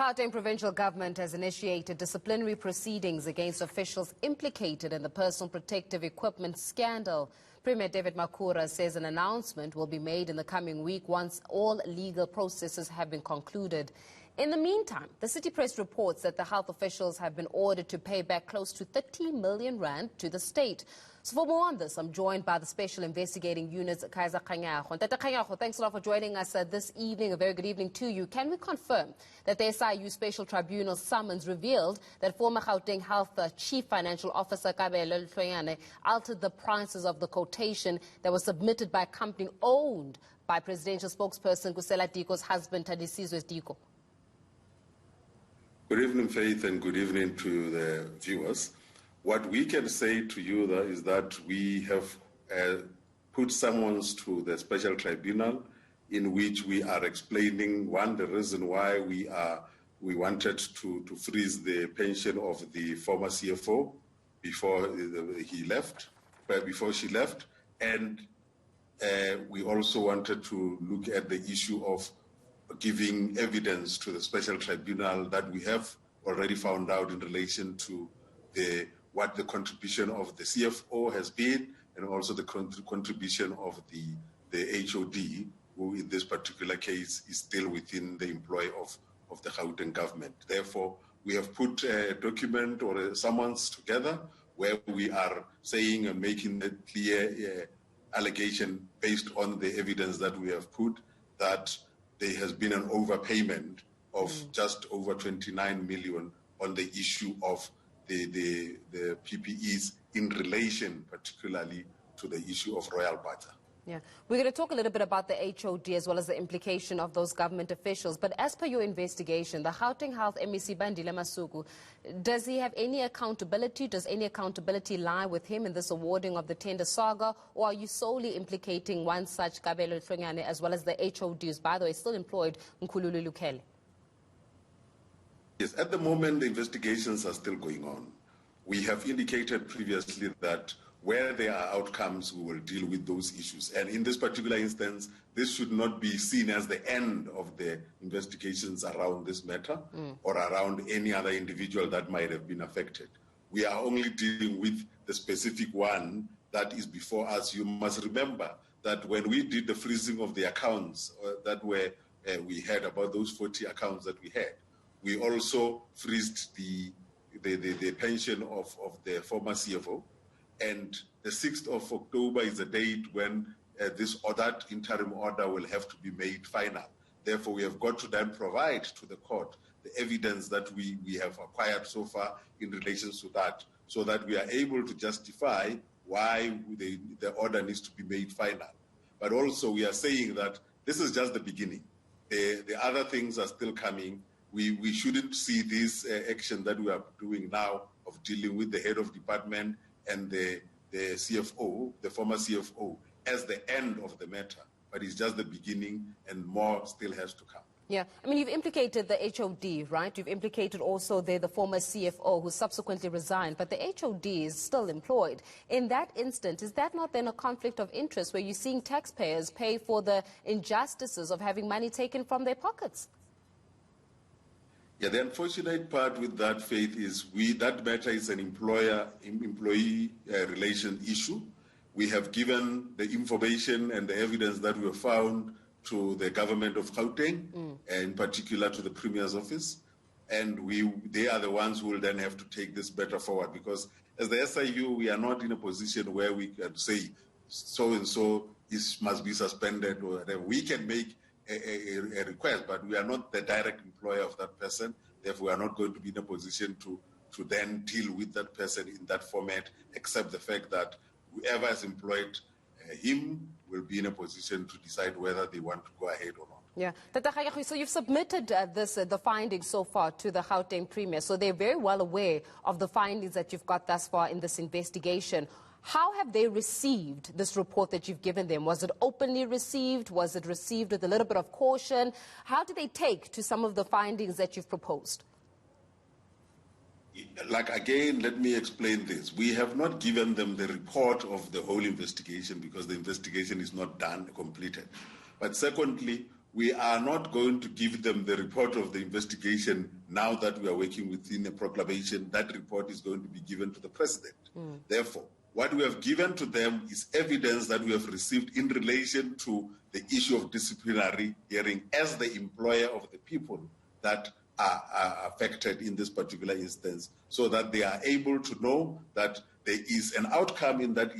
The Gauteng provincial government has initiated disciplinary proceedings against officials implicated in the personal protective equipment scandal. Premier David Makhura says an announcement will be made in the coming week once all legal processes have been concluded. In the meantime, the City Press reports that the health officials have been ordered to pay back close to 30 million rand to the state. So for more on this, I'm joined by the Special Investigating Unit's Kaiser Khanyago. Tata Khanyago, thanks a lot for joining us this evening. A very good evening to you. Can we confirm that the SIU Special Tribunal summons revealed that former Gauteng Health Chief Financial Officer Kabelo Hlonyane altered the prices of the quotation that was submitted by a company owned by presidential spokesperson Kusela Diko's husband, Tadisizwe Diko? Good evening, Faith, and good evening to the viewers. What we can say to you is that we have put summons to the special tribunal in which we are explaining, one, the reason why we wanted to freeze the pension of the former CFO before she left, and we also wanted to look at the issue of giving evidence to the special tribunal that we have already found out in relation to what the contribution of the CFO has been, and also the contribution of the HOD, who in this particular case is still within the employ of the Gauteng government. Therefore, we have put a document or a summons together where we are saying and making a clear allegation based on the evidence that we have put that there has been an overpayment of just over 29 million on the issue of the PPEs in relation particularly to the issue of royal butter. Yeah, we're going to talk a little bit about the HOD as well as the implication of those government officials. But as per your investigation, the Gauteng Health MEC Bandile Masuku, does he have any accountability? Does any accountability lie with him in this awarding of the tender saga? Or are you solely implicating one such Kabelo Hlonyane as well as the HOD, who's, by the way, still employed, Nkululu Lukele? Yes, at the moment, the investigations are still going on. We have indicated previously that where there are outcomes, we will deal with those issues. And in this particular instance, this should not be seen as the end of the investigations around this matter or around any other individual that might have been affected. We are only dealing with the specific one that is before us. You must remember that when we did the freezing of the accounts we had about those 40 accounts that we had, we also freezed the pension of the former CFO. And the 6th of October is the date when that interim order will have to be made final. Therefore, we have got to then provide to the court the evidence that we have acquired so far in relation to that, so that we are able to justify why the order needs to be made final. But also, we are saying that this is just the beginning. The other things are still coming. We shouldn't see this action that we are doing now of dealing with the head of department and the CFO, the former CFO, as the end of the matter. But it's just the beginning, and more still has to come. Yeah, I mean, you've implicated the HOD, right? You've implicated also the former CFO who subsequently resigned, but the HOD is still employed. In that instance, is that not then a conflict of interest where you're seeing taxpayers pay for the injustices of having money taken from their pockets? Yeah, the unfortunate part with that, Faith, is that matter is an employee relation issue. We have given the information and the evidence that we have found to the government of Gauteng, in particular to the Premier's office, and they are the ones who will then have to take this matter forward, because as the SIU, we are not in a position where we can say so-and-so must be suspended, or whatever. We can make a request, but we are not the direct employer of that person. Therefore, we are not going to be in a position to then deal with that person in that format, except the fact that whoever has employed him will be in a position to decide whether they want to go ahead or not. Yeah. So you've submitted the findings so far to the Gauteng Premier, so they're very well aware of the findings that you've got thus far in this investigation. How have they received this report that you've given them? Was it openly received? Was it received with a little bit of caution? How do they take to some of the findings that you've proposed? Again, let me explain this. We have not given them the report of the whole investigation because the investigation is not done, completed. But secondly, we are not going to give them the report of the investigation now that we are working within a proclamation. That report is going to be given to the president. Therefore, what we have given to them is evidence that we have received in relation to the issue of disciplinary hearing as the employer of the people that are affected in this particular instance, so that they are able to know that there is an outcome in that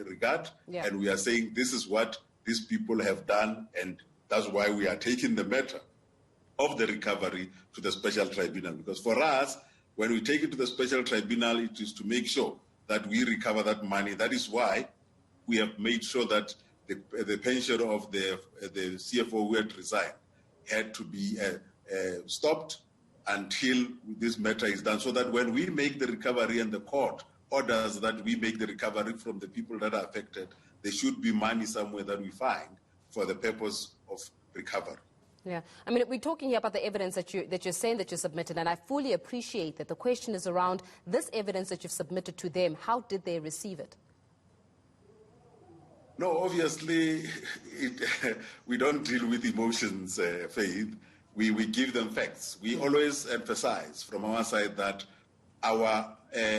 regard, and we are saying this is what these people have done, and that's why we are taking the matter of the recovery to the special tribunal. Because for us, when we take it to the special tribunal, it is to make sure that we recover that money. That is why we have made sure that the pension of the CFO who had resigned had to be stopped until this matter is done, so that when we make the recovery and the court orders that we make the recovery from the people that are affected, there should be money somewhere that we find for the purpose of recovery. Yeah, I mean, we're talking here about the evidence that you're saying that you submitted, and I fully appreciate that. The question is around this evidence that you've submitted to them. How did they receive it? No, obviously, we don't deal with emotions, Faith. We give them facts. We always emphasize from our side that our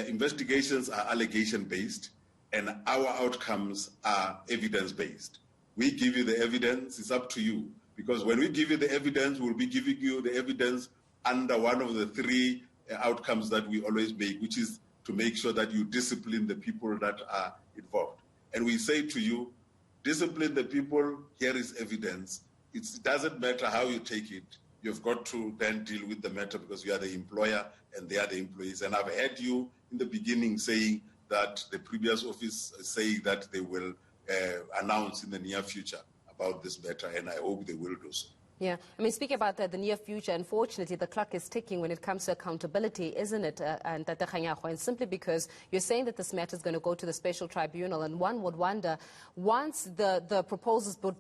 investigations are allegation-based and our outcomes are evidence-based. We give you the evidence, it's up to you. Because when we give you the evidence, we'll be giving you the evidence under one of the three outcomes that we always make, which is to make sure that you discipline the people that are involved. And we say to you, discipline the people, here is evidence. It doesn't matter how you take it. You've got to then deal with the matter because you are the employer and they are the employees. And I've heard you in the beginning saying that the previous office saying that they will announce in the near future about this matter, and I hope they will do so. Yeah, I mean, speaking about the near future, unfortunately, the clock is ticking when it comes to accountability, isn't it? And simply because you're saying that this matter is going to go to the special tribunal, and one would wonder, once the proposal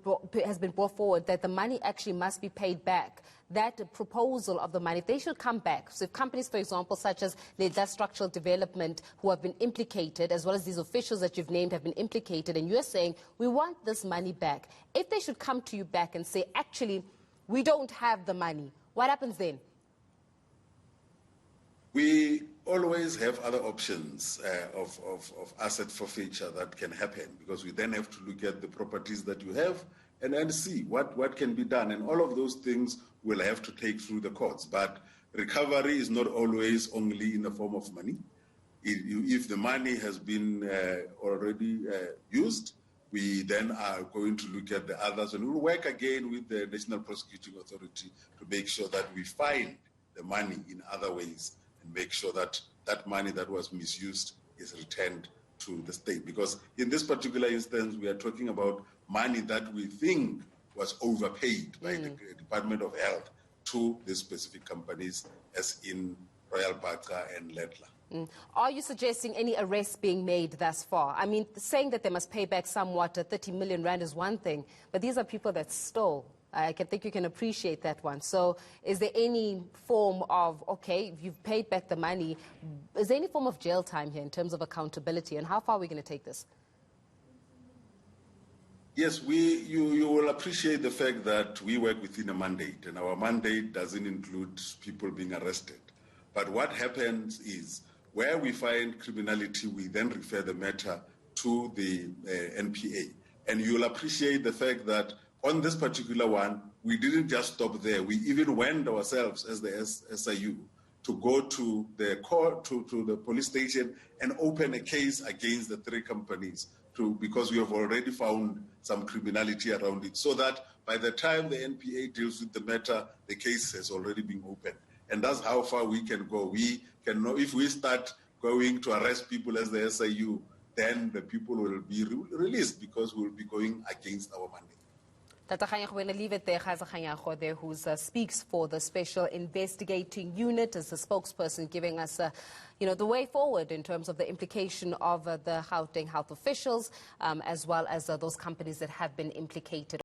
has been brought forward that the money actually must be paid back, that proposal of the money, they should come back. So if companies, for example, such as Leda Structural Development, who have been implicated, as well as these officials that you've named have been implicated, and you're saying, we want this money back, if they should come to you back and say, actually, we don't have the money, what happens then? We always have other options of asset forfeiture that can happen, because we then have to look at the properties that you have and see what can be done. And all of those things we'll have to take through the courts. But recovery is not always only in the form of money. If the money has been already used, we then are going to look at the others, and we'll work again with the National Prosecuting Authority to make sure that we find the money in other ways and make sure that that money that was misused is returned to the state. Because in this particular instance, we are talking about money that we think was overpaid by the Department of Health to the specific companies, as in Royal Baka and Ledla. Are you suggesting any arrests being made thus far? I mean, saying that they must pay back somewhat, 30 million rand is one thing, but these are people that stole. I think you can appreciate that one. So is there any form of, okay, you've paid back the money, is there any form of jail time here in terms of accountability, and how far are we going to take this? Yes, you will appreciate the fact that we work within a mandate, and our mandate doesn't include people being arrested. But what happens is, where we find criminality, we then refer the matter to the NPA. And you'll appreciate the fact that on this particular one, we didn't just stop there. We even went ourselves as the SIU to go to the court, to the police station, and open a case against the three companies, because we have already found some criminality around it, so that by the time the NPA deals with the matter, the case has already been opened. And that's how far we can go. We can know, if we start going to arrest people as the SIU, then the people will be released, because we'll be going against our mandate. We're going to leave it there. Who speaks for the Special Investigating Unit as the spokesperson, giving us the way forward in terms of the implication of the Gauteng health officials, as well as those companies that have been implicated.